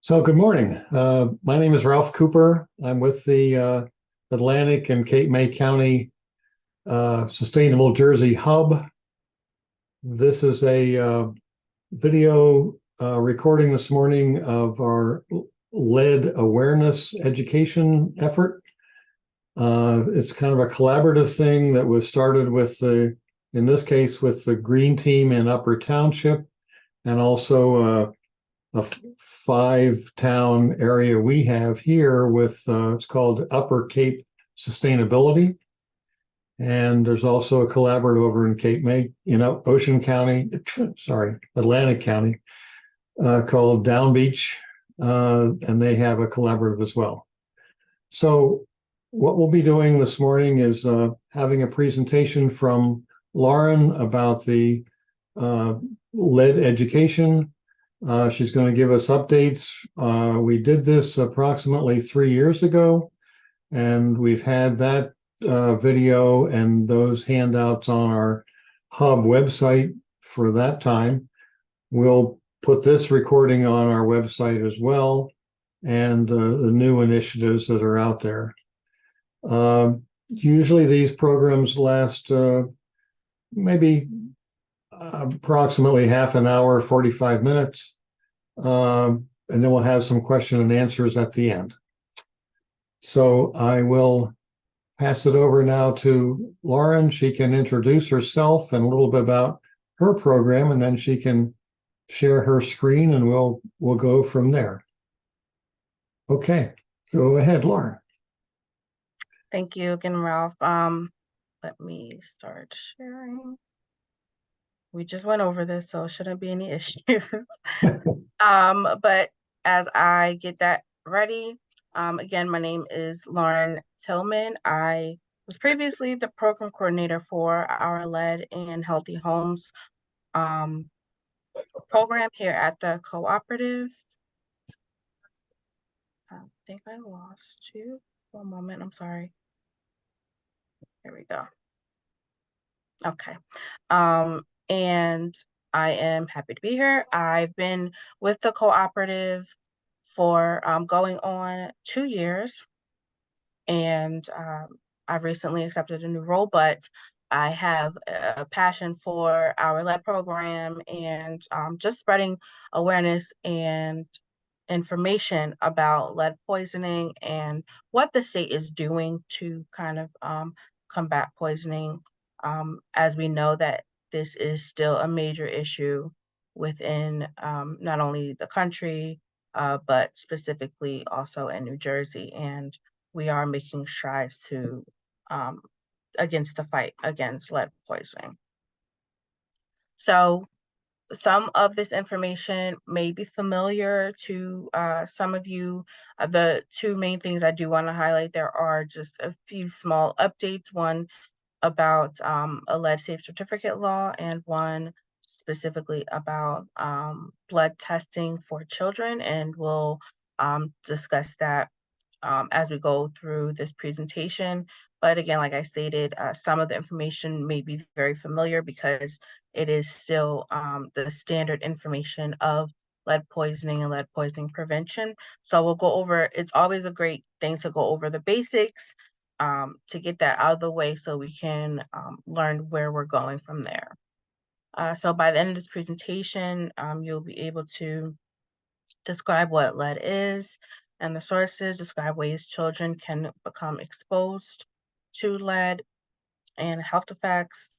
So good morning. My name is Ralph Cooper. I'm with the Atlantic and Cape May County Sustainable Jersey Hub. This is a video recording this morning of our lead awareness education effort. It's kind of a collaborative thing that was started with in this case, with the Green Team in Upper Township, and also a five-town area we have here with it's called Upper Cape Sustainability. And there's also a collaborative over in Cape May, Ocean County, sorry, Atlantic County, called Down Beach, and they have a collaborative as well. So what we'll be doing this morning is having a presentation from Lauryn about the lead education. She's going to give us updates. We did this approximately 3 years ago, and we've had that video and those handouts on our hub website for that time. We'll put this recording on our website as well, and the new initiatives that are out there. Usually these programs last maybe approximately half an hour, 45 minutes. And then we'll have some question and answers at the end. So I will pass it over now to Lauryn. She can introduce herself and a little bit about her program, and then she can share her screen and we'll go from there. Okay, go ahead, Lauryn. Thank you again, Ralph. Let me start sharing. We just went over this, so it shouldn't be any issues. But as I get that ready, again, my name is Lauryn Tilghman. I was previously the program coordinator for our Lead and Healthy Homes program here at the cooperative. I think I lost you. One moment, I'm sorry. There we go. Okay. And I am happy to be here. I've been with the cooperative for going on 2 years, and I've recently accepted a new role, but I have a passion for our lead program and just spreading awareness and information about lead poisoning and what the state is doing to kind of combat poisoning, as we know that this is still a major issue within not only the country, but specifically also in New Jersey. And we are making strides to against the fight against lead poisoning. So some of this information may be familiar to some of you. The two main things I do want to highlight, there are just a few small updates, one about a lead safe certificate law and one specifically about blood testing for children, and we'll discuss that as we go through this presentation. But again, like I stated, some of the information may be very familiar because it is still the standard information of lead poisoning and lead poisoning prevention. So we'll go over, it's always a great thing to go over the basics to get that out of the way so we can learn where we're going from there. So by the end of this presentation, you'll be able to describe what lead is and the sources, describe ways children can become exposed to lead, and health effects,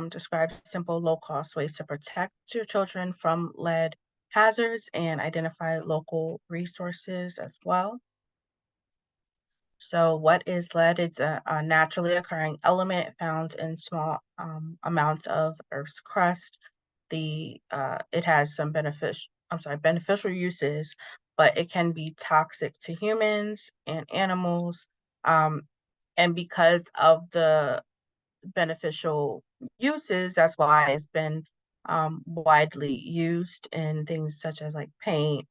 describe simple low-cost ways to protect your children from lead hazards, and identify local resources as well. So what is lead? It's a naturally occurring element found in small amounts of Earth's crust. It has some beneficial uses, but it can be toxic to humans and animals. And because of the beneficial uses, that's why it's been widely used in things such as like paint,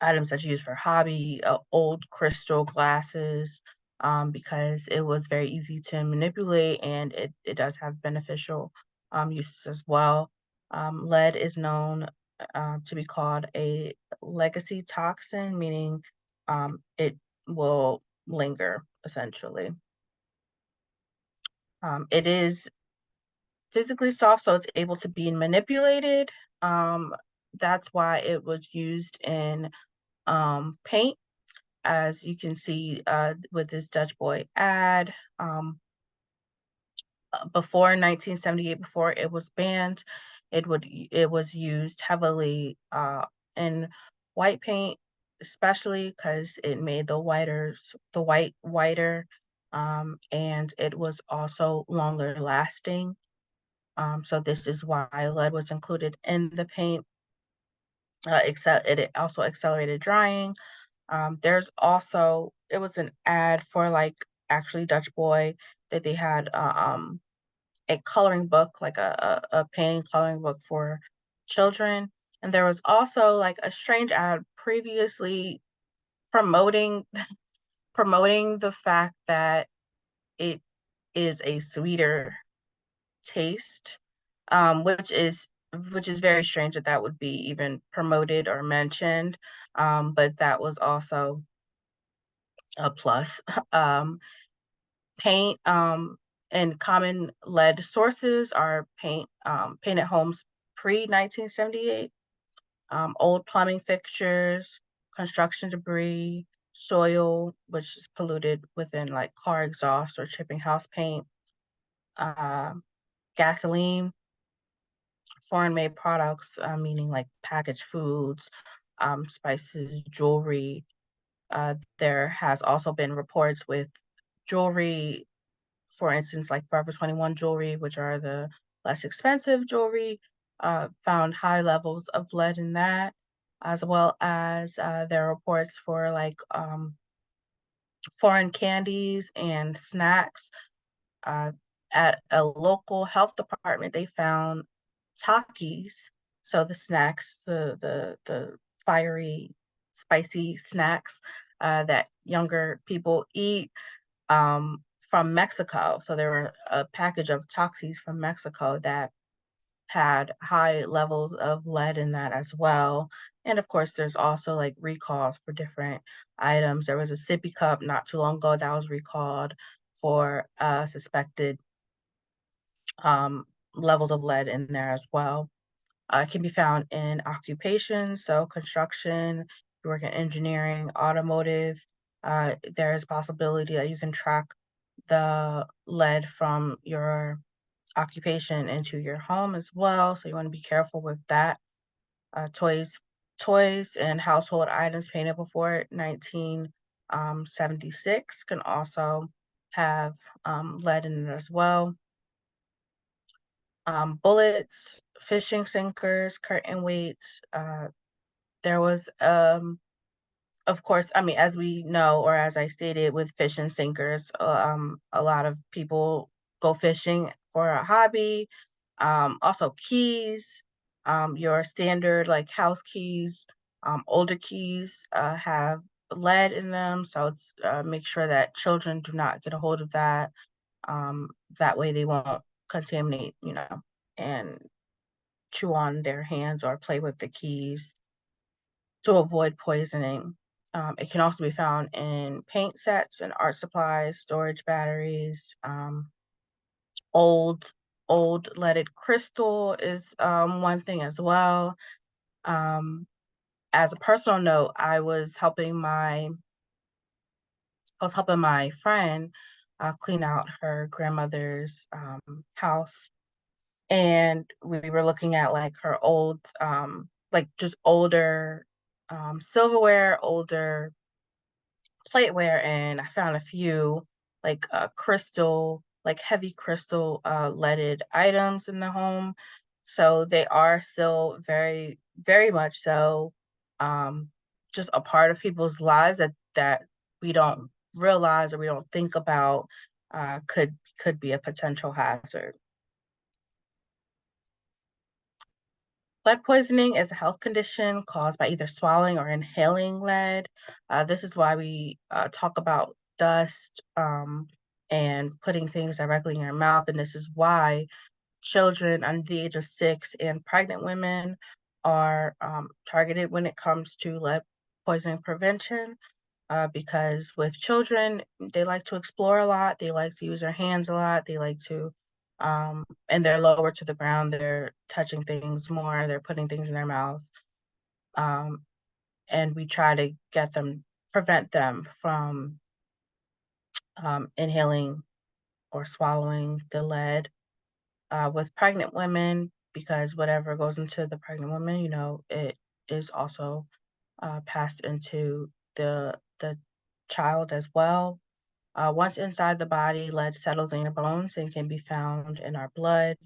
items that's used for hobby, old crystal glasses, because it was very easy to manipulate, and it does have beneficial uses as well. Lead is known to be called a legacy toxin, meaning it will linger essentially. It is physically soft, so it's able to be manipulated. Um, that's why it was used in paint, as you can see with this Dutch Boy ad. Before 1978, before it was banned, it was used heavily in white paint, especially because it made the white whiter, and it was also longer lasting. So this is why lead was included in the paint. Except it also accelerated drying. There's also it was an ad for like actually Dutch Boy that they had a coloring book, like a painting coloring book for children. And there was also like a strange ad previously promoting promoting the fact that it is a sweeter taste, which is very strange that that would be even promoted or mentioned. But that was also a plus. Um, paint and common lead sources are painted homes pre 1978, old plumbing fixtures, construction debris, soil, which is polluted within like car exhaust or chipping house paint, uh, gasoline, foreign made products, meaning like packaged foods, spices, jewelry. There has also been reports with jewelry, for instance, like Forever 21 jewelry, which are the less expensive jewelry, found high levels of lead in that, as well as there are reports for like foreign candies and snacks. Uh, at a local health department, they found Takis, so the snacks, the fiery, spicy snacks that younger people eat from Mexico. So there were a package of Takis from Mexico that had high levels of lead in that as well. And of course, there's also like recalls for different items. There was a sippy cup not too long ago that was recalled for suspected levels of lead in there as well. It can be found in occupations, so construction, you work in engineering, automotive. There is possibility that you can track the lead from your occupation into your home as well. So you want to be careful with that. Toys and household items painted before 1976 can also have lead in it as well. Bullets, fishing sinkers, curtain weights. There was, of course, I mean, as we know, or as I stated, with fishing sinkers, a lot of people go fishing for a hobby. Also, keys, your standard like house keys, older keys have lead in them, so it's make sure that children do not get a hold of that. That way, they won't contaminate, and chew on their hands or play with the keys to avoid poisoning. It can also be found in paint sets and art supplies, storage batteries. Old old leaded crystal is one thing as well. Um, as a personal note, I was helping my friend clean out her grandmother's house, and we were looking at like her old like just older silverware, older plateware, and I found a few like crystal, like heavy crystal leaded items in the home. So they are still very, very much so just a part of people's lives that we don't realize or we don't think about could be a potential hazard. Lead poisoning is a health condition caused by either swallowing or inhaling lead. This is why we talk about dust and putting things directly in your mouth. And this is why children under the age of 6 and pregnant women are targeted when it comes to lead poisoning prevention, because with children, they like to explore a lot, they like to use their hands a lot, they like to, and they're lower to the ground, they're touching things more, they're putting things in their mouths. Um, and we try to prevent them from inhaling or swallowing the lead. With pregnant women, because whatever goes into the pregnant woman, it is also passed into the child as well. Once inside the body, lead settles in your bones and can be found in our blood.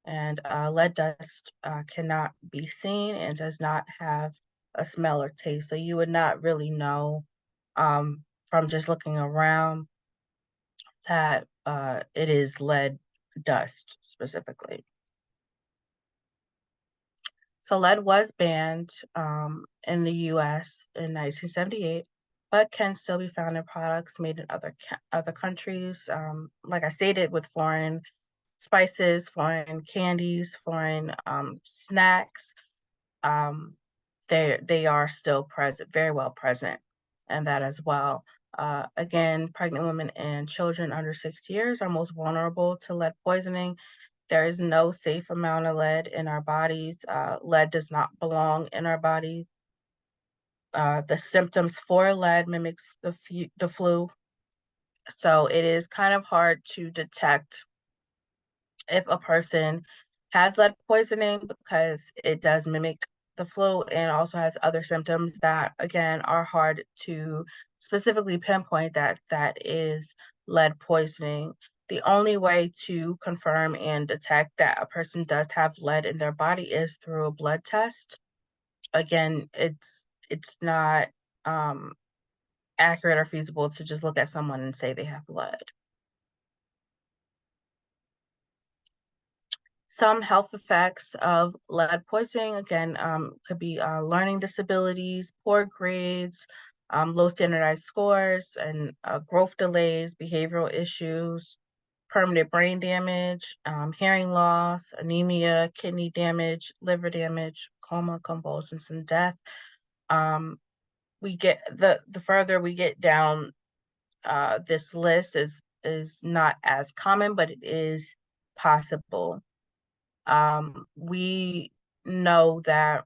And lead dust cannot be seen and does not have a smell or taste. So you would not really know from just looking around that it is lead dust specifically. So lead was banned in the US in 1978, but can still be found in products made in other countries. Like I stated, with foreign spices, foreign candies, foreign snacks, um, they are still present, very well present, and that as well. Again, pregnant women and children under 6 years are most vulnerable to lead poisoning. There is no safe amount of lead in our bodies. Lead does not belong in our bodies. The symptoms for lead mimics the flu, so it is kind of hard to detect if a person has lead poisoning because it does mimic the flu and also has other symptoms that again are hard to specifically pinpoint that is lead poisoning. The only way to confirm and detect that a person does have lead in their body is through a blood test. Again, it's not um, accurate or feasible to just look at someone and say they have lead. Some health effects of lead poisoning, again, could be learning disabilities, poor grades, low standardized scores, and growth delays, behavioral issues, permanent brain damage, hearing loss, anemia, kidney damage, liver damage, coma, convulsions, and death. We get the further we get down this list is not as common, but it is possible. We know that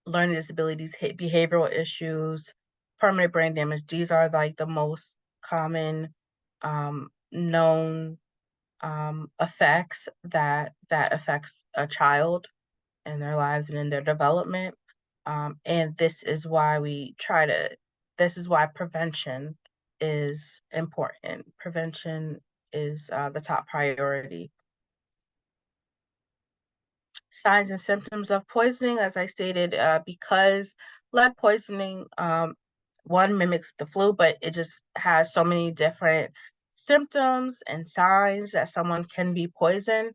learning disabilities, behavioral issues, permanent brain damage, these are like the most common known effects that affects a child in their lives and in their development. And this is why prevention is important. Prevention is the top priority. Signs and symptoms of poisoning, as I stated, because lead poisoning, one mimics the flu, but it just has so many different symptoms and signs that someone can be poisoned.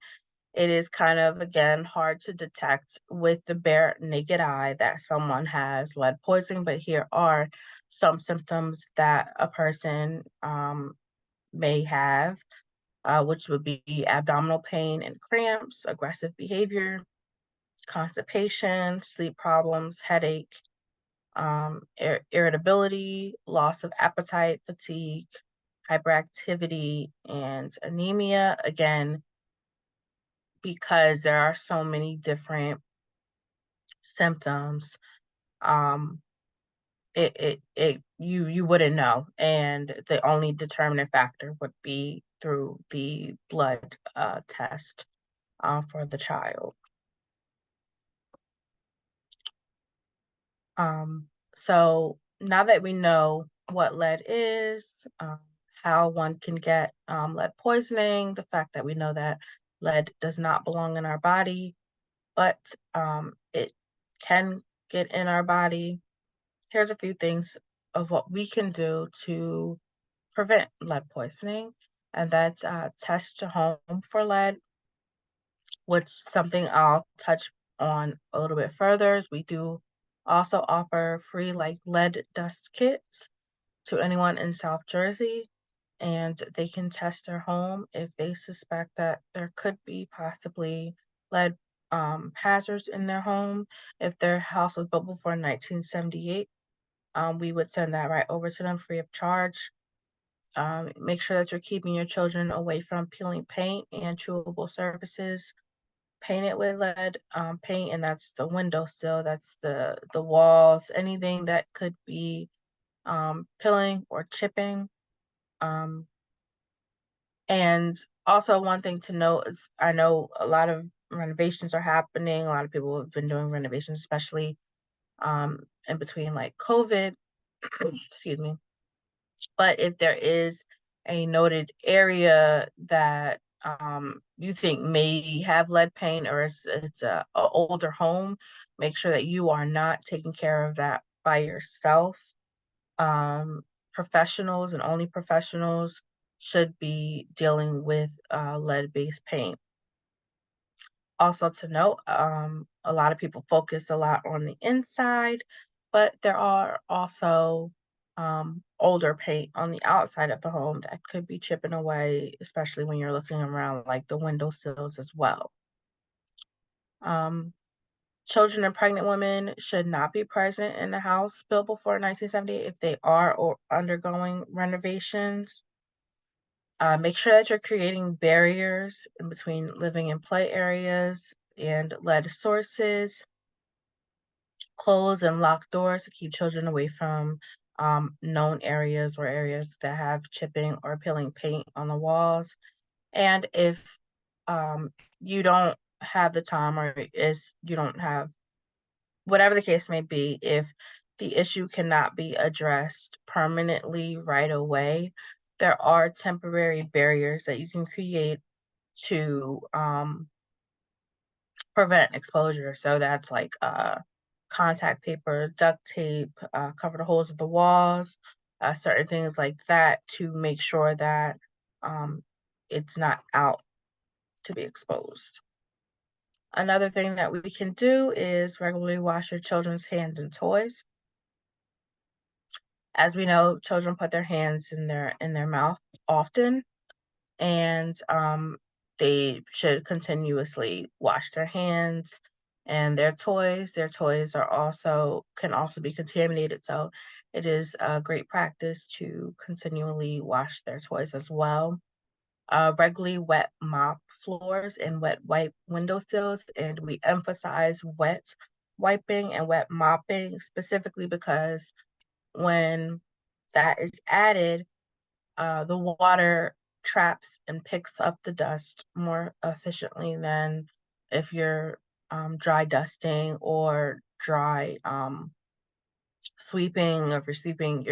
It is kind of, again, hard to detect with the bare naked eye that someone has lead poisoning, but here are some symptoms that a person may have, which would be abdominal pain and cramps, aggressive behavior, constipation, sleep problems, headache, irritability, loss of appetite, fatigue, hyperactivity, and anemia. Again, because there are so many different symptoms, um, you wouldn't know, and the only determining factor would be through the blood test for the child. So now that we know what lead is, how one can get lead poisoning, the fact that we know that lead does not belong in our body, but it can get in our body. Here's a few things of what we can do to prevent lead poisoning, and that's test your home for lead, which is something I'll touch on a little bit further. Is we do also offer free like lead dust kits to anyone in South Jersey, and they can test their home if they suspect that there could be possibly lead hazards in their home. If their house was built before 1978, we would send that right over to them free of charge. Make sure that you're keeping your children away from peeling paint and chewable surfaces. Paint it with lead paint, and that's the windowsill, that's the walls, anything that could be peeling or chipping. Um, and also, one thing to note is I know a lot of renovations are happening. A lot of people have been doing renovations, especially in between like COVID. Excuse me. But if there is a noted area that you think may have lead paint, or it's a older home, make sure that you are not taking care of that by yourself. Um, Professionals, and only professionals, should be dealing with lead-based paint. Also to note, a lot of people focus a lot on the inside, but there are also older paint on the outside of the home that could be chipping away, especially when you're looking around like the window sills as well. Um, Children and pregnant women should not be present in the house built before 1978 if they are or undergoing renovations. Make sure that you're creating barriers in between living and play areas and lead sources. Close and lock doors to keep children away from known areas or areas that have chipping or peeling paint on the walls. And if you don't have the time, or is you don't have, whatever the case may be, if the issue cannot be addressed permanently right away, there are temporary barriers that you can create to prevent exposure. So that's like contact paper, duct tape, cover the holes of the walls, certain things like that to make sure that um, it's not out to be exposed. Another thing that we can do is regularly wash your children's hands and toys. As we know, children put their hands in their mouth often, and they should continuously wash their hands and their toys. Their toys are also can also be contaminated, so it is a great practice to continually wash their toys as well. Regularly wet mop floors and wet wipe windowsills, and we emphasize wet wiping and wet mopping specifically because when that is added, the water traps and picks up the dust more efficiently than if you're dry dusting or dry sweeping. Or if you're sweeping,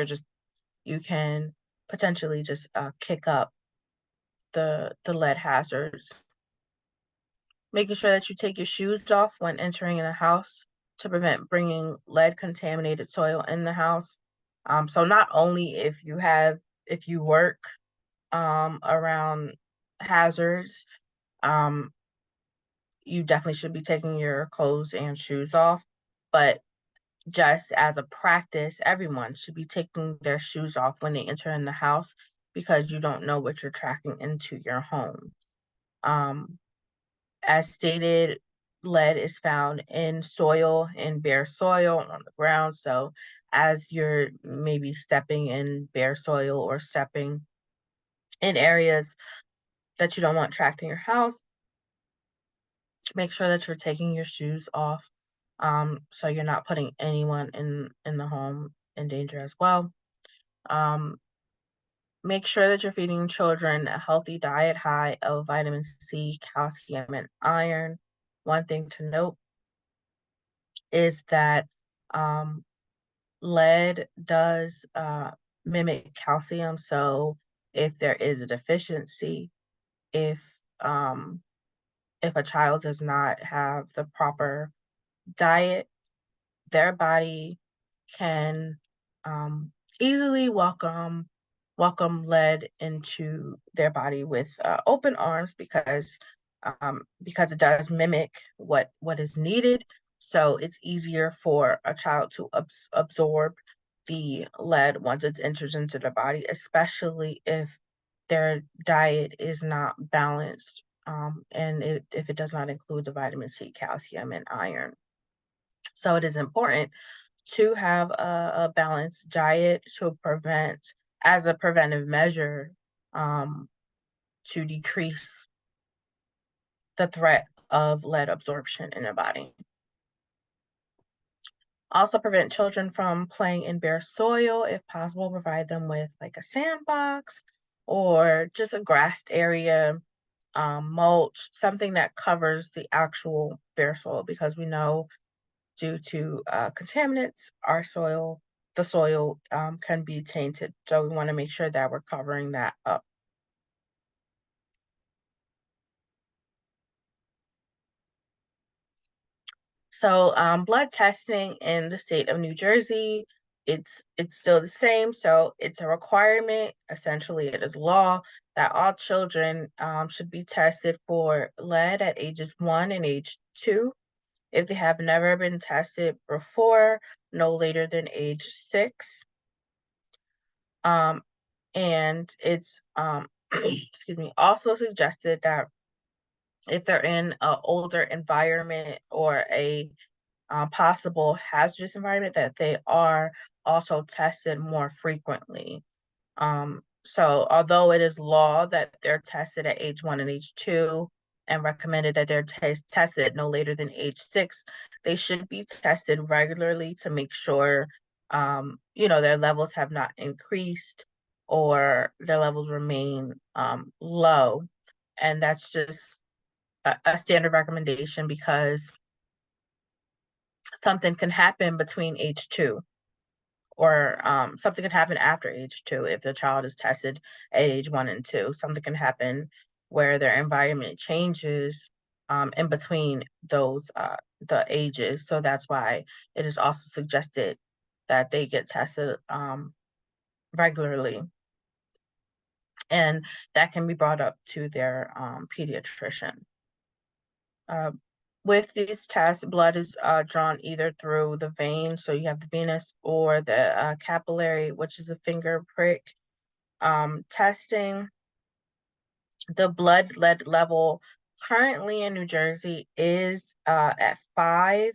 you can potentially just kick up the lead hazards. Making sure that you take your shoes off when entering in a house to prevent bringing lead contaminated soil in the house. So not only if you work around hazards, um, you definitely should be taking your clothes and shoes off. But just as a practice, everyone should be taking their shoes off when they enter in the house because you don't know what you're tracking into your home. Um, as stated, lead is found in soil, in bare soil, on the ground. So as you're maybe stepping in bare soil or stepping in areas that you don't want tracked in your house, make sure that you're taking your shoes off, so you're not putting anyone in the home in danger as well. Um, Make sure that you're feeding children a healthy diet high of vitamin C, calcium, and iron. One thing to note is that um, lead does mimic calcium. So if there is a deficiency, if um, if a child does not have the proper diet, their body can um, easily welcome lead into their body with open arms because it does mimic what is needed. So it's easier for a child to absorb the lead once it enters into the body, especially if their diet is not balanced and if it does not include the vitamin C, calcium, and iron. So it is important to have a balanced diet to prevent, as a preventive measure, um, to decrease the threat of lead absorption in the body. Also prevent children from playing in bare soil. If possible, provide them with like a sandbox or just a grassed area, mulch, something that covers the actual bare soil, because we know due to contaminants, the soil can be tainted. So we want to make sure that we're covering that up. So blood testing in the state of New Jersey, it's still the same. So it's a requirement. Essentially, it is law that all children should be tested for lead at ages 1 and age 2. If they have never been tested before, no later than age 6. And it's excuse me, also suggested that if they're in an older environment or a possible hazardous environment, that they are also tested more frequently. So although it is law that they're tested at age 1 and age 2 and recommended that they're tested no later than age 6, they should be tested regularly to make sure their levels have not increased or their levels remain low. And that's just a standard recommendation, because something can happen between age 2, or something can happen after age 2 if the child is tested at age 1 and 2. Something can happen where their environment changes in between the ages. So that's why it is also suggested that they get tested regularly, and that can be brought up to their pediatrician. With these tests, blood is drawn either through the vein, so you have the venous, or the capillary, which is a finger prick testing. The blood lead level currently in New Jersey is at 5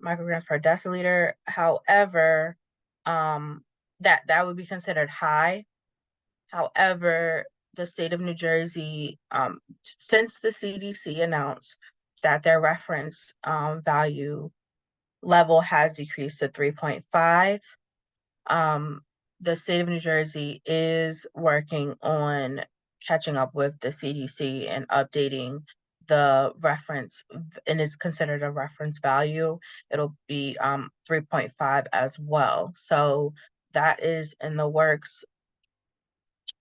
micrograms per deciliter. However, that would be considered high. However, the state of New Jersey, since the CDC announced that their reference value level has decreased to 3.5, the state of New Jersey is working on catching up with the CDC and updating the reference, and it's considered a reference value. It'll be 3.5 as well. So that is in the works.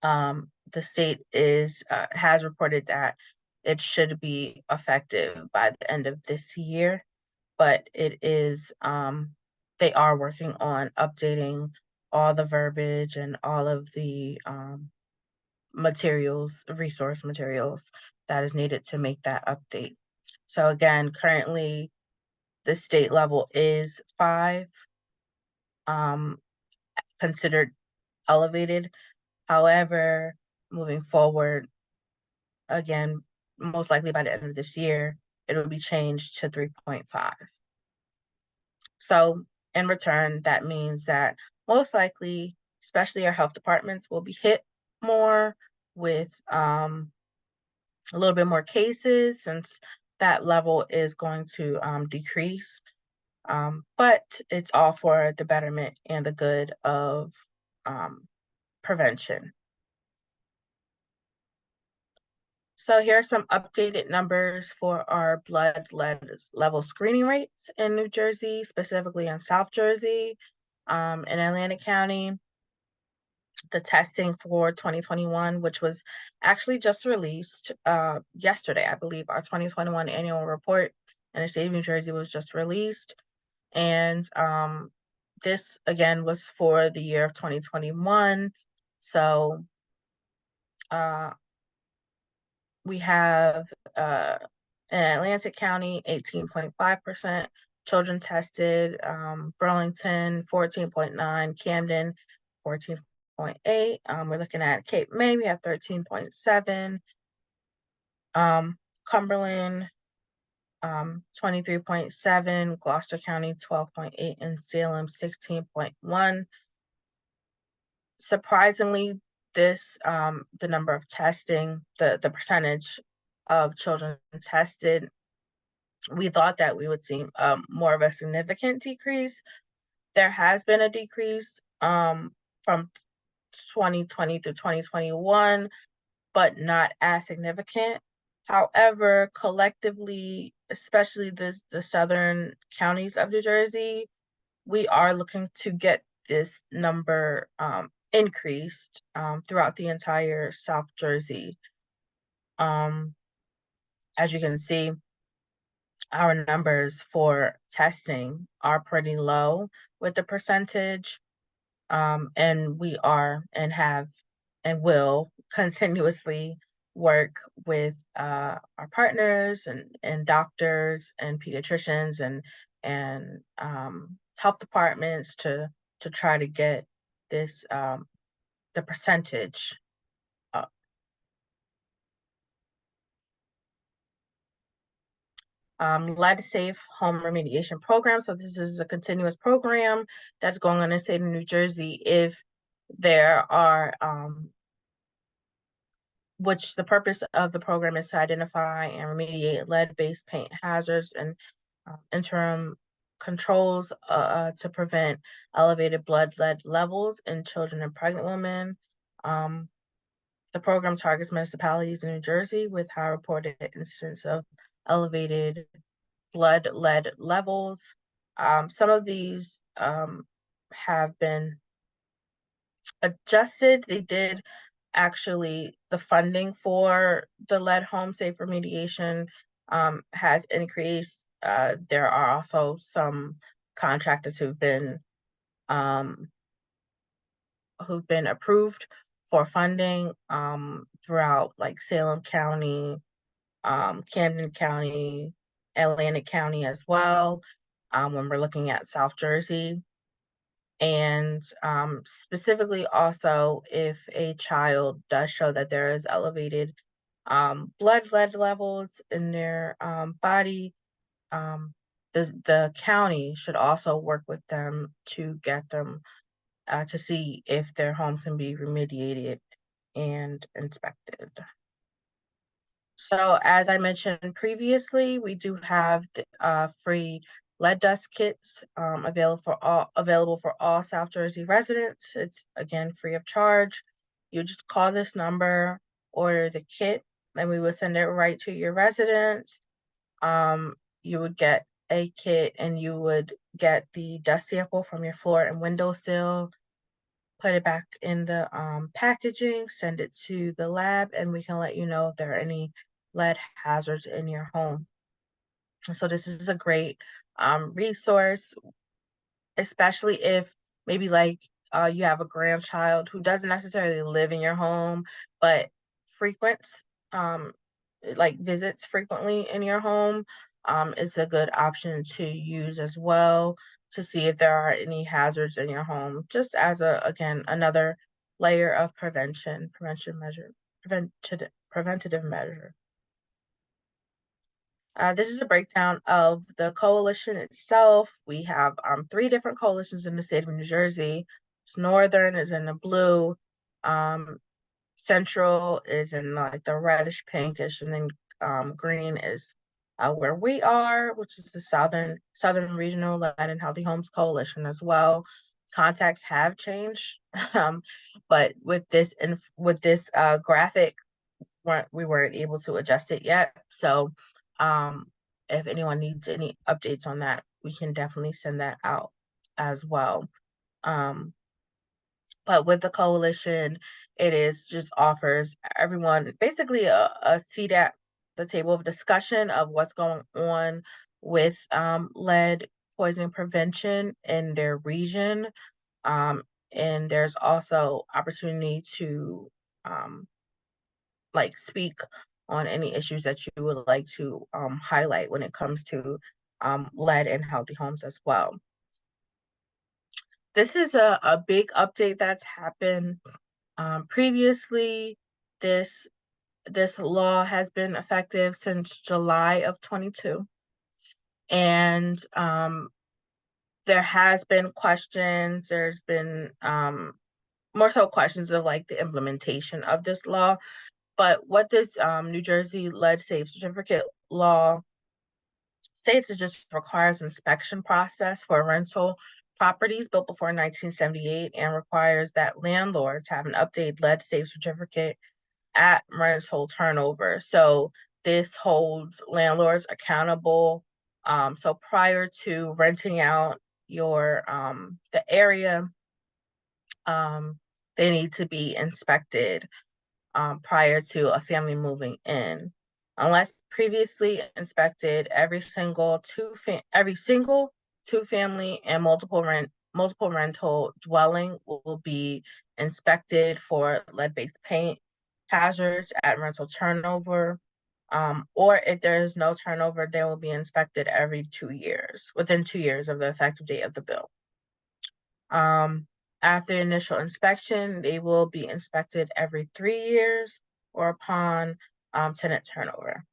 The state has reported that it should be effective by the end of this year, but it is they are working on updating all the verbiage and all of the resource materials that is needed to make that update. So again, currently the state level is 5, considered elevated. However, moving forward, again, most likely by the end of this year, it will be changed to 3.5. So in return, that means that most likely, especially our health departments, will be hit more with a little bit more cases, since that level is going to decrease. But it's all for the betterment and the good of prevention. So here are some updated numbers for our blood lead level screening rates in New Jersey, specifically in South Jersey, in Atlantic County. The testing for 2021, which was actually just released yesterday, I believe, our 2021 annual report in the state of New Jersey was just released. And this, again, was for the year of 2021. So we have in Atlantic County, 18.5% children tested, Burlington, 14.9%, Camden, 14.8%. We're looking at Cape May, we have 13.7%, Cumberland, 23.7, Gloucester County, 12.8, and Salem, 16.1. Surprisingly, this the number of testing, the percentage of children tested, we thought that we would see more of a significant decrease. There has been a decrease from 2020 to 2021, but not as significant. However, collectively, especially the southern counties of New Jersey, we are looking to get this number increased throughout the entire South Jersey. As you can see, our numbers for testing are pretty low with the percentage, and we are and have and will continuously work with our partners and doctors and pediatricians and health departments to try to get this the percentage up. Lead Safe Home Remediation Program. So this is a continuous program that's going on in the state of New Jersey. If there are which the purpose of the program is to identify and remediate lead-based paint hazards and interim controls to prevent elevated blood lead levels in children and pregnant women. The program targets municipalities in New Jersey with high reported incidence of elevated blood lead levels. Some of these have been adjusted. They did actually, the funding for the lead home safe remediation has increased. There are also some contractors who've been approved for funding throughout like Salem County, Camden County, Atlantic County as well, when we're looking at South Jersey. And specifically also if a child does show that there is elevated blood lead levels in their body, the county should also work with them to get them to see if their home can be remediated and inspected. So as I mentioned previously, we do have free lead dust kits available for all South Jersey residents. It's again free of charge. You just call this number, order the kit, and we will send it right to your residence. You would get a kit and you would get the dust sample from your floor and windowsill, put it back in the packaging, send it to the lab, and we can let you know if there are any lead hazards in your home. So this is a great resource, especially if maybe like you have a grandchild who doesn't necessarily live in your home, but frequents like visits frequently in your home. It's a good option to use as well to see if there are any hazards in your home, just as again another layer of preventative measure. This is a breakdown of the coalition itself. We have 3 different coalitions in the state of New Jersey. Northern is in the blue, Central is in like the reddish pinkish, and then green is where we are, which is the Southern Regional Lead and Healthy Homes Coalition as well. Contacts have changed, but with this graphic, we weren't able to adjust it yet. So if anyone needs any updates on that, we can definitely send that out as well. But with the coalition, it is just offers everyone basically a seat at the table of discussion of what's going on with lead poisoning prevention in their region. And there's also opportunity to like speak on any issues that you would like to highlight when it comes to lead in healthy homes as well. This is a big update that's happened previously. This this law has been effective since July of 22. And there has been questions, there's been more so questions of like the implementation of this law. But what this New Jersey Lead Safe Certificate law states, it just requires inspection process for rental properties built before 1978 and requires that landlords have an updated lead safe certificate at rental turnover. So this holds landlords accountable. So prior to renting out your the area, they need to be inspected prior to a family moving in. Unless previously inspected, every single two family and multiple rental dwelling will be inspected for lead-based paint hazards at rental turnover. Or if there is no turnover, they will be inspected every 2 years, within 2 years of the effective date of the bill. After initial inspection, they will be inspected every 3 years or upon tenant turnover.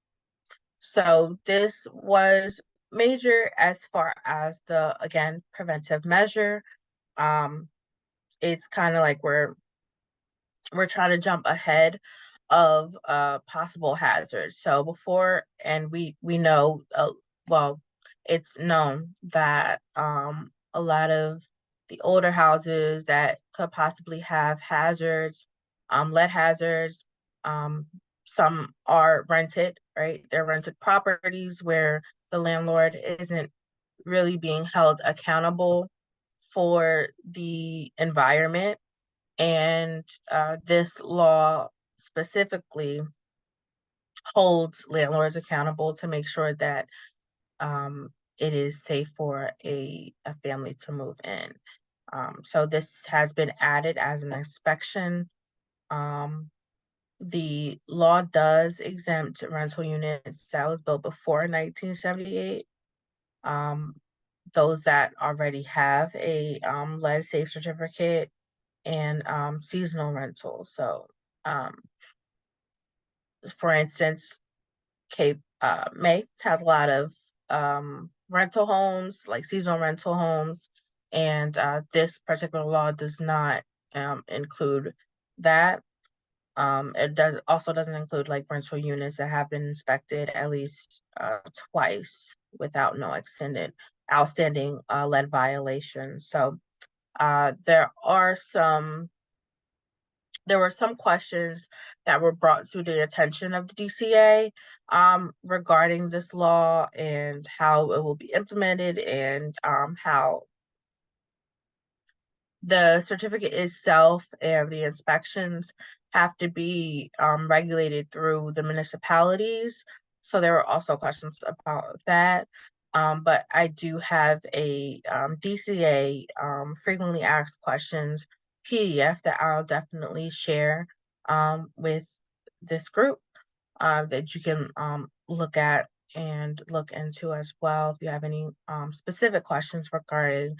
So this was major as far as the, again, preventive measure. It's kind of like we're trying to jump ahead of possible hazards. So before, and we know, well, it's known that a lot of the older houses that could possibly have hazards, lead hazards, some are rented, right? They're rented properties where the landlord isn't really being held accountable for the environment. And this law specifically holds landlords accountable to make sure that it is safe for a family to move in. So this has been added as an inspection. The law does exempt rental units that was built before 1978. Those that already have a lead safe certificate and seasonal rentals. So for instance, Cape May has a lot of rental homes, like seasonal rental homes, and this particular law does not include that. It doesn't include like rental units that have been inspected at least twice without no outstanding lead violations. So there were some questions that were brought to the attention of the DCA regarding this law and how it will be implemented, and how the certificate itself and the inspections have to be regulated through the municipalities. So there were also questions about that. But I do have a DCA frequently asked questions PDF that I'll definitely share with this group that you can look at and look into as well if you have any specific questions regarding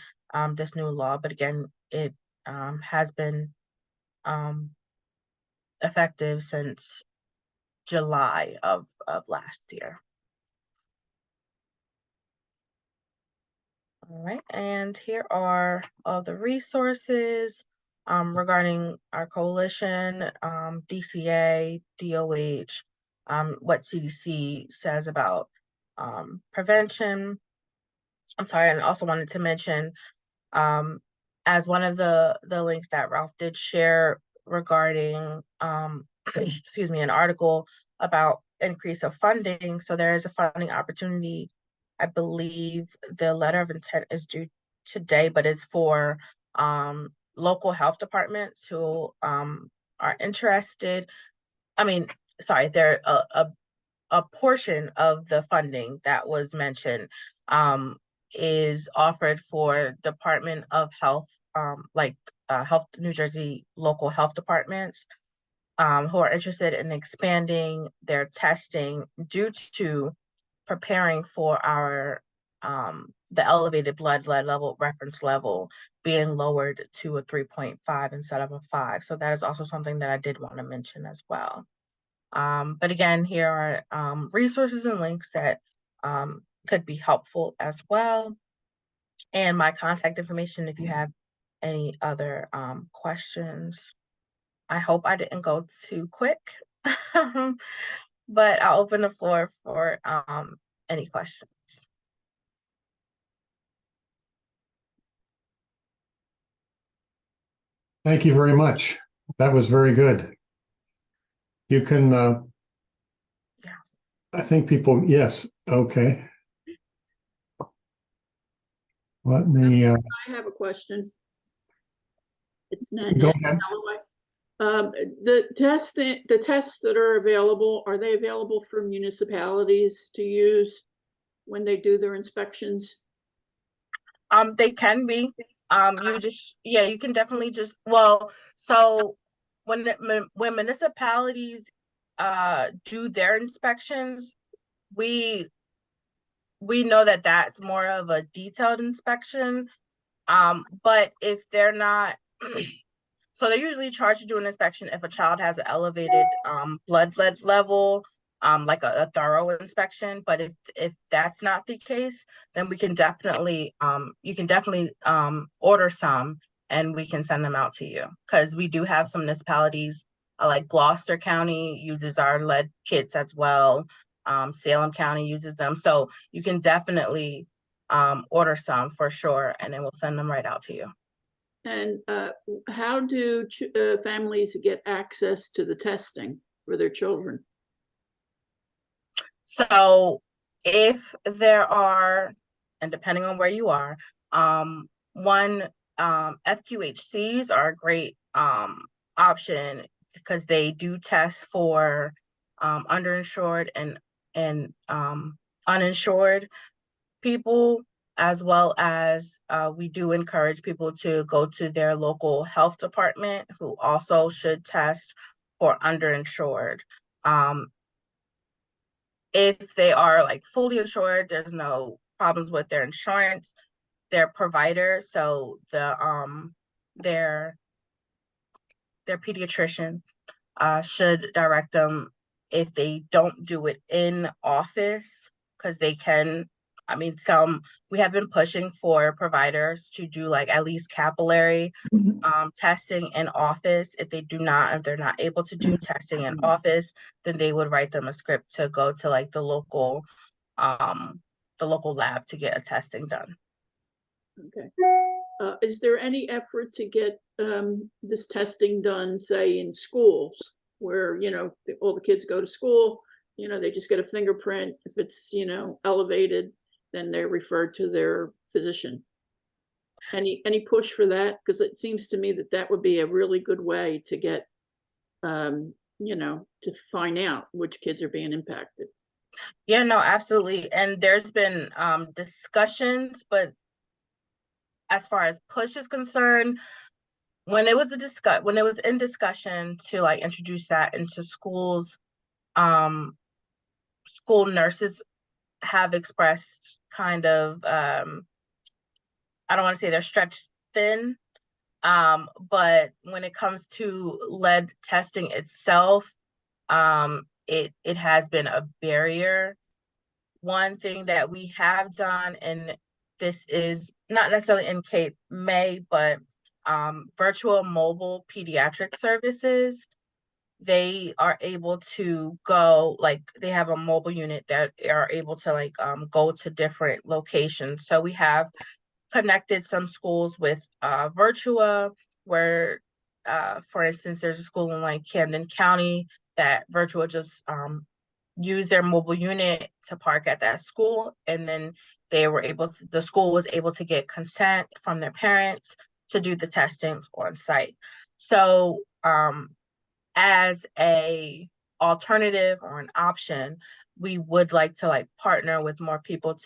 this new law. But again, it has been effective since July of last year. All right, and here are all the resources regarding our coalition, DCA, DOH, what CDC says about prevention. I'm sorry, and I also wanted to mention, as one of the links that Ralph did share regarding, excuse me, an article about increase of funding. So there is a funding opportunity. I believe the letter of intent is due today, but it's for local health departments who are interested. I mean, sorry, there a portion of the funding that was mentioned is offered for Department of Health, Health New Jersey local health departments who are interested in expanding their testing due to preparing for our the elevated lead level reference level being lowered to a 3.5 instead of a 5. So that is also something that I did want to mention as well. But again, here are resources and links that could be helpful as well, and my contact information if you have any other questions. I hope I didn't go too quick, but I'll open the floor for any questions. Thank you very much. That was very good. You can, Yeah. I think people, yes, okay. Let me, I have a question. It's Nancy go ahead. Calloway. The tests that are available, are they available for municipalities to use when they do their inspections? They can be. You can definitely just, well, so when municipalities do their inspections, we know that that's more of a detailed inspection. But if they're not, so they're usually charged to do an inspection if a child has an elevated blood lead level, like a thorough inspection. But if that's not the case, then we can definitely you can definitely order some and we can send them out to you, because we do have some municipalities like Gloucester County uses our lead kits as well. Salem County uses them, so you can definitely order some for sure, and then we'll send them right out to you. And how do families get access to the testing for their children? So if there are, and depending on where you are, one, FQHCs are a great option because they do test for underinsured and uninsured people, as well as we do encourage people to go to their local health department, who also should test for underinsured. If they are like fully insured, there's no problems with their insurance, their provider, so their pediatrician should direct them if they don't do it in office, because they can. I mean, we have been pushing for providers to do like at least capillary testing in office. If they're not able to do testing in office, then they would write them a script to go to like the local lab to get a testing done. Okay. Is there any effort to get this testing done, say, in schools where, all the kids go to school, they just get a fingerprint. If it's, elevated, then they're referred to their physician. Any push for that? Because it seems to me that would be a really good way to get, to find out which kids are being impacted. Yeah, no, absolutely. And there's been discussions, but as far as push is concerned, when it was in discussion to like introduce that into schools, school nurses have expressed kind of I don't want to say they're stretched thin, but when it comes to lead testing itself, it has been a barrier. One thing that we have done, and this is not necessarily in Cape May, but virtual mobile pediatric services, they are able to go, like they have a mobile unit that are able to like go to different locations. So we have connected some schools with Virtua, where for instance, there's a school in like Camden County that Virtua just use their mobile unit to park at that school, and then the school was able to get consent from their parents to do the testing on site. So as a alternative or an option, we would like to like partner with more people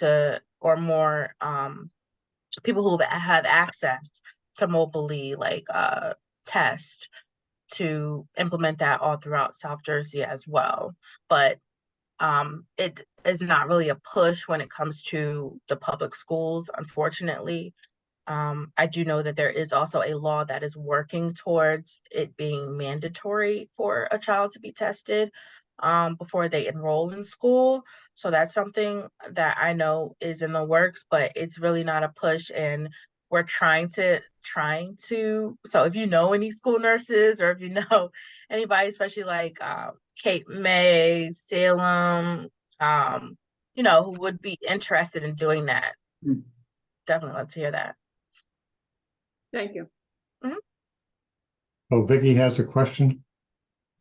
more people who have access to mobily like test, to implement that all throughout South Jersey as well. But it is not really a push when it comes to the public schools, unfortunately. I do know that there is also a law that is working towards it being mandatory for a child to be tested. before they enroll in school. So that's something that I know is in the works, but it's really not a push. And we're trying to. So if you know any school nurses, or if you know anybody, especially like Cape May, Salem, who would be interested in doing that, definitely love to hear that. Thank you. Oh, Vicky has a question.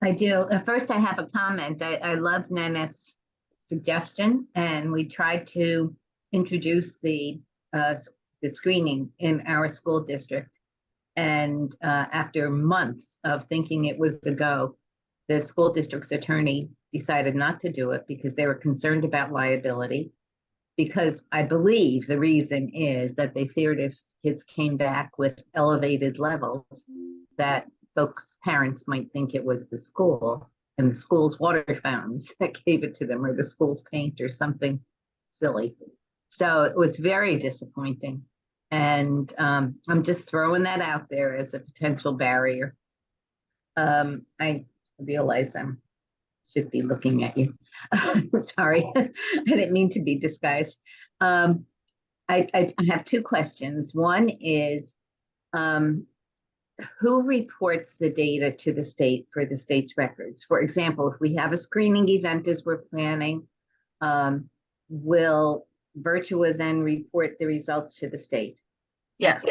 I do. First, I have a comment. I love Nanette's suggestion, and we tried to introduce the screening in our school district. And after months of thinking it was a go, the school district's attorney decided not to do it because they were concerned about liability. Because I believe the reason is that they feared if kids came back with elevated levels, that folks' parents might think it was the school and the school's water fountains that gave it to them, or the school's paint, or something silly. So it was very disappointing. And I'm just throwing that out there as a potential barrier. I realize I should be looking at you. Sorry, I didn't mean to be disguised. I have two questions. One is, who reports the data to the state for the state's records? For example, if we have a screening event as we're planning, will Virtua then report the results to the state? Yes.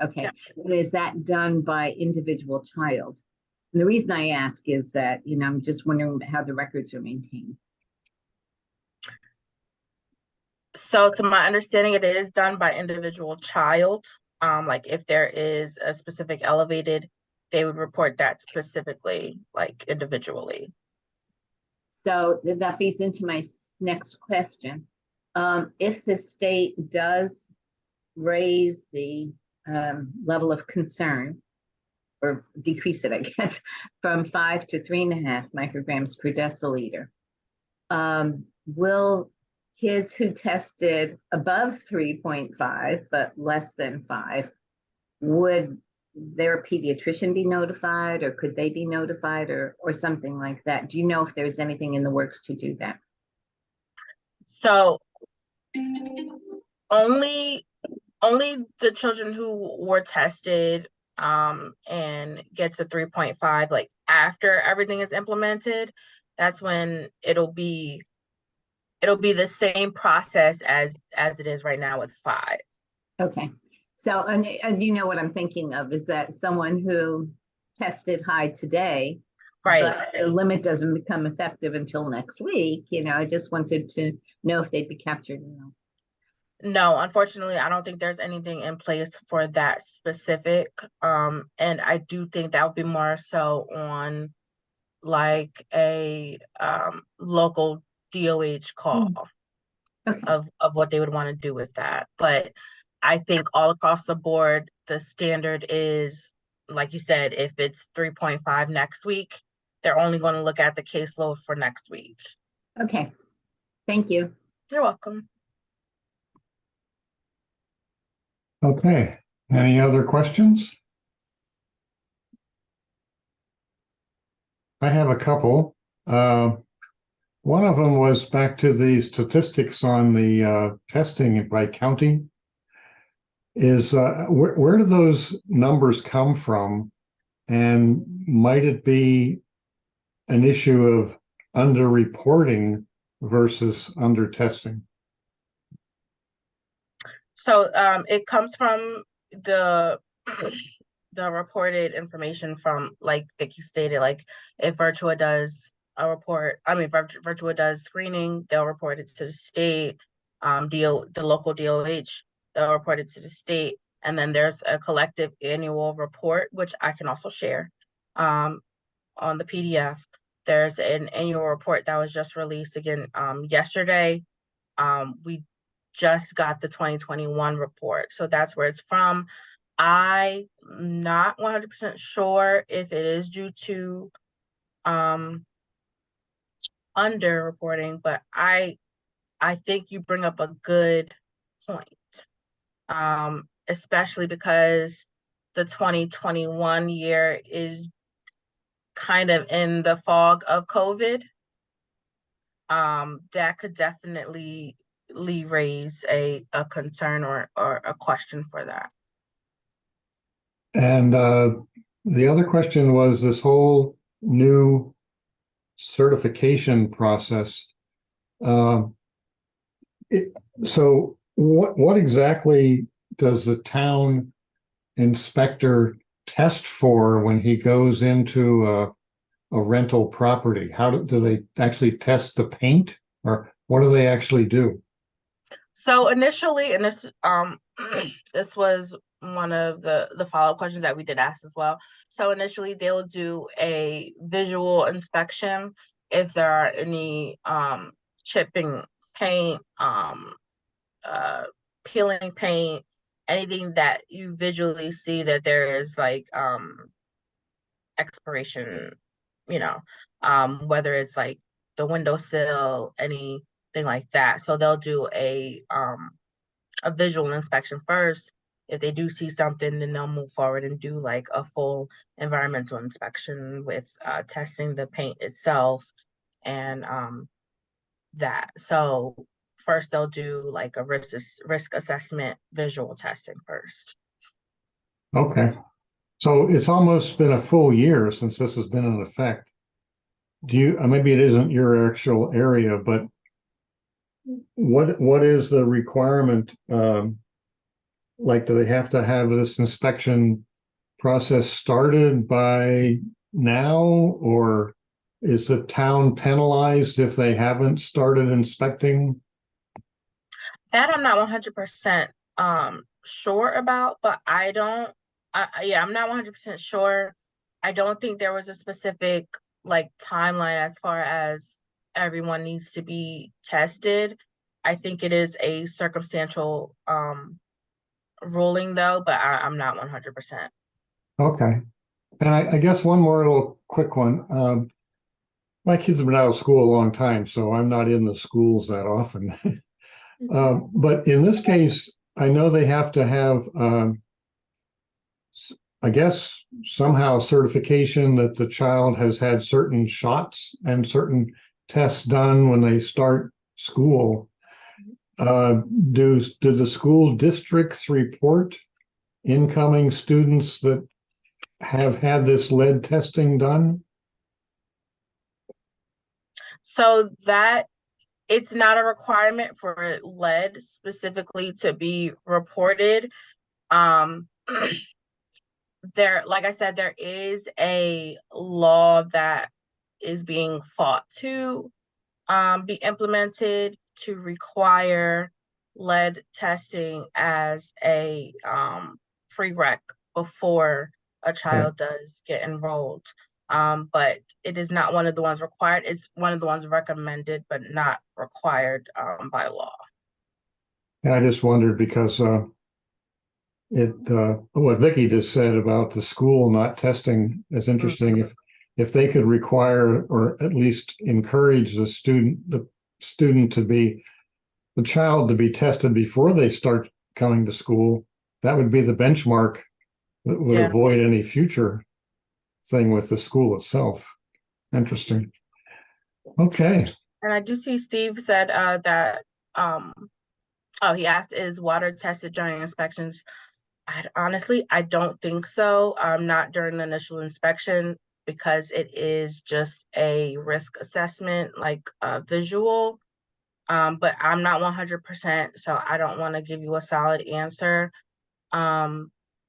Okay. Yeah. And is that done by individual child? And the reason I ask is that, I'm just wondering how the records are maintained. So to my understanding, it is done by individual child. Like if there is a specific elevated, they would report that specifically, like individually. So that feeds into my next question. If the state does raise the level of concern, or decrease it, I guess, from 5 to 3.5 micrograms per deciliter, will kids who tested above 3.5 but less than 5, would their pediatrician be notified, or could they be notified, or something like that? Do you know if there's anything in the works to do that? So only the children who were tested and gets a 3.5, like after everything is implemented, that's when it'll be the same process as it is right now with 5. Okay. So, and you know what I'm thinking of is that someone who tested high today, Right. but the limit doesn't become effective until next week. I just wanted to know if they'd be captured. No, unfortunately, I don't think there's anything in place for that specific. And I do think that would be more so on like a local DOH call Okay. of what they would want to do with that. But I think all across the board, the standard is, like you said, if it's 3.5 next week, they're only going to look at the caseload for next week. Okay. Thank you. You're welcome. Okay. Any other questions? I have a couple. One of them was back to the statistics on the testing by county. Is where do those numbers come from? And might it be an issue of underreporting versus under testing? So it comes from the reported information from, like you stated, like if Virtua does a report, Virtua does screening, they'll report it to the state, the local DOH, they'll report it to the state, and then there's a collective annual report, which I can also share on the PDF. There's an annual report that was just released again yesterday. We just got the 2021 report, so that's where it's from. I'm not 100% sure if it is due to underreporting, but I think you bring up a good point, especially because the 2021 year is kind of in the fog of COVID. that could definitely raise a concern or a question for that. And the other question was this whole new certification process. So what exactly does the town inspector test for when he goes into a rental property? How do they actually test the paint, or what do they actually do? So initially, and this this was one of the follow-up questions that we did ask as well. So initially, they'll do a visual inspection if there are any chipping paint, peeling paint, anything that you visually see that there is like expiration, you know, whether it's like the windowsill, anything like that. So they'll do a visual inspection first. If they do see something, then they'll move forward and do like a full environmental inspection with testing the paint itself and that. So first they'll do like a risk assessment visual testing first. Okay. So it's almost been a full year since this has been in effect. Do you, maybe it isn't your actual area, but what is the requirement? Like, do they have to have this inspection process started by now, or is the town penalized if they haven't started inspecting? That I'm not 100% sure about, but I don't, yeah, I'm not 100% sure. I don't think there was a specific like timeline as far as everyone needs to be tested. I think it is a circumstantial ruling though, but I'm not 100%. Okay. And I guess one more little quick one. My kids have been out of school a long time, so I'm not in the schools that often. But in this case, I know they have to have, I guess, somehow certification that the child has had certain shots and certain tests done when they start school. Do the school districts report incoming students that have had this lead testing done? So that it's not a requirement for lead specifically to be reported. There, like I said, there is a law that is being fought to be implemented to require lead testing as a prereq before a child does get enrolled. But it is not one of the ones required. It's one of the ones recommended, but not required by law. And I just wondered because what Vicky just said about the school not testing is interesting. If they could require or at least encourage the child to be tested before they start coming to school, that would be the benchmark that would avoid any future thing with the school itself. Interesting. Okay. And I do see Steve said that he asked, is water tested during inspections? Honestly, I don't think so. Not during the initial inspection because it is just a risk assessment, like visual. But I'm not 100%, so I don't want to give you a solid answer.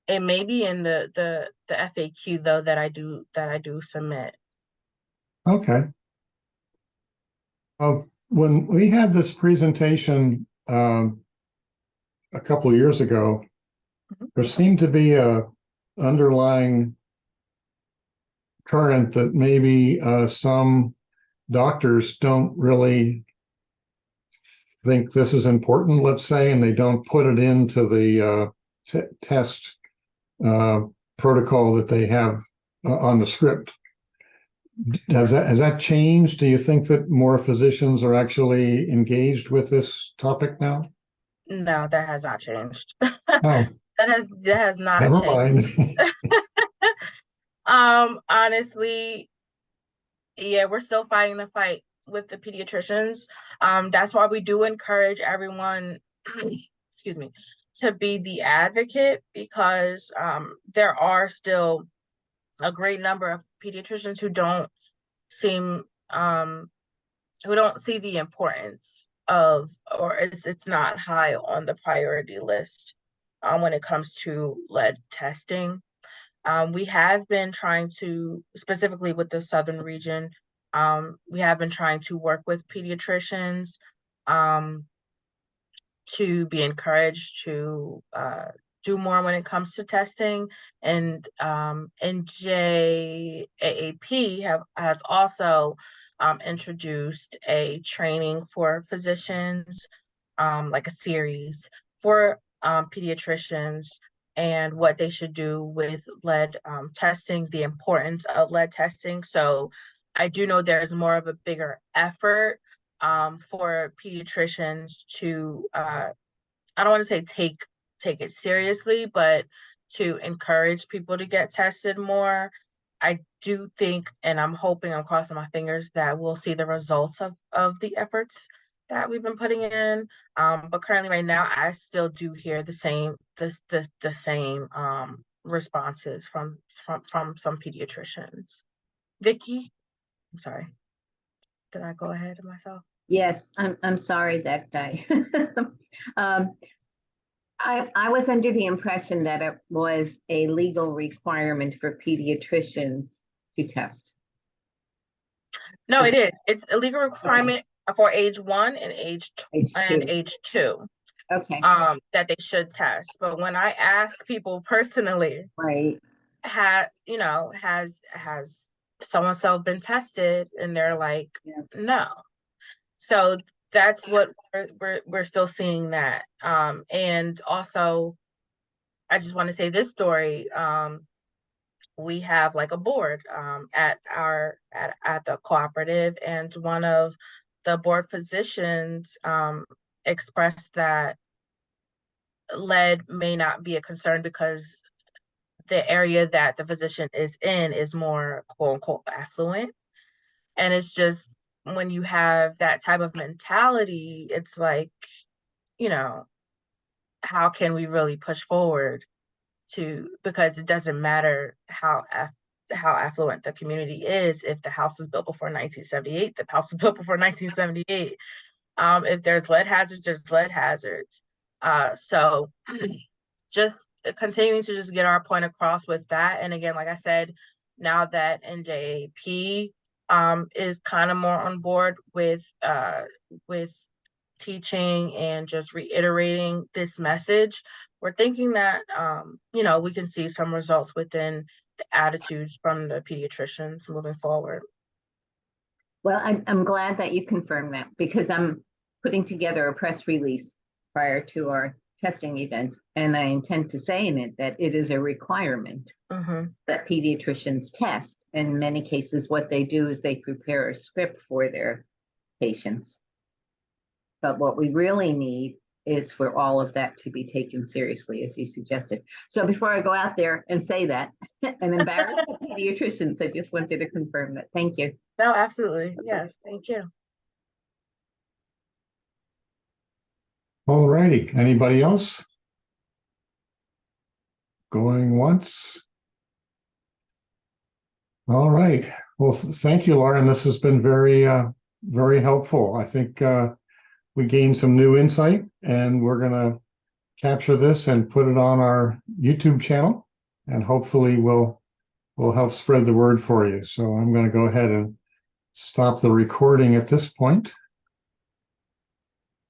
It may be in the FAQ though that I do submit. Okay. When we had this presentation a couple of years ago, there seemed to be a underlying current that maybe some doctors don't really think this is important, let's say, and they don't put it into the test protocol that they have on the script. Has that changed? Do you think that more physicians are actually engaged with this topic now? No, that has not changed. Oh, that has not never changed. mind. Honestly, yeah, we're still fighting the fight with the pediatricians. That's why we do encourage everyone, excuse me, to be the advocate, because there are still a great number of pediatricians who don't seem who don't see the importance of, or it's not high on the priority list when it comes to lead testing. We have been trying to, specifically with the Southern region, we have been trying to work with pediatricians to be encouraged to do more when it comes to testing. And NJAAP has also introduced a training for physicians, like a series for pediatricians, and what they should do with lead testing, the importance of lead testing. So I do know there's more of a bigger effort for pediatricians to, I don't want to say take it seriously, but to encourage people to get tested more. I do think, and I'm hoping, I'm crossing my fingers, that we'll see the results of the efforts that we've been putting in. But currently right now, I still do hear the same responses from some pediatricians. Vicky, I'm sorry. Did I go ahead of myself? Yes, I'm sorry that I was under the impression that it was a legal requirement for pediatricians to test. No, it is. It's a legal requirement for age 1 and age 2. Okay. That they should test. But when I ask people personally, Right. has so-and-so been tested? And they're like, no. So that's what we're still seeing that. And also, I just want to say this story. We have like a board at the cooperative, and one of the board physicians expressed that lead may not be a concern because the area that the physician is in is more quote unquote affluent. And it's just, when you have that type of mentality, it's like, how can we really push forward because it doesn't matter how affluent the community is. If the house was built before 1978, the house was built before 1978. If there's lead hazards, there's lead hazards. So just continuing to just get our point across with that. And again, like I said, now that NJAP is kind of more on board with teaching and just reiterating this message, we're thinking that we can see some results within the attitudes from the pediatricians moving forward. Well, I'm glad that you confirmed that, because I'm putting together a press release prior to our testing event, and I intend to say in it that it is a requirement that pediatricians test. In many cases, what they do is they prepare a script for their patients. But what we really need is for all of that to be taken seriously, as you suggested. So before I go out there and say that and embarrass the pediatricians, I just wanted to confirm that. Thank you. No, absolutely. Yes, thank you. All righty. Anybody else? Going once? All right. Well, thank you, Lauryn. This has been very, very helpful. I think we gained some new insight, and we're going to capture this and put it on our YouTube channel, and hopefully we'll help spread the word for you. So I'm going to go ahead and stop the recording at this point.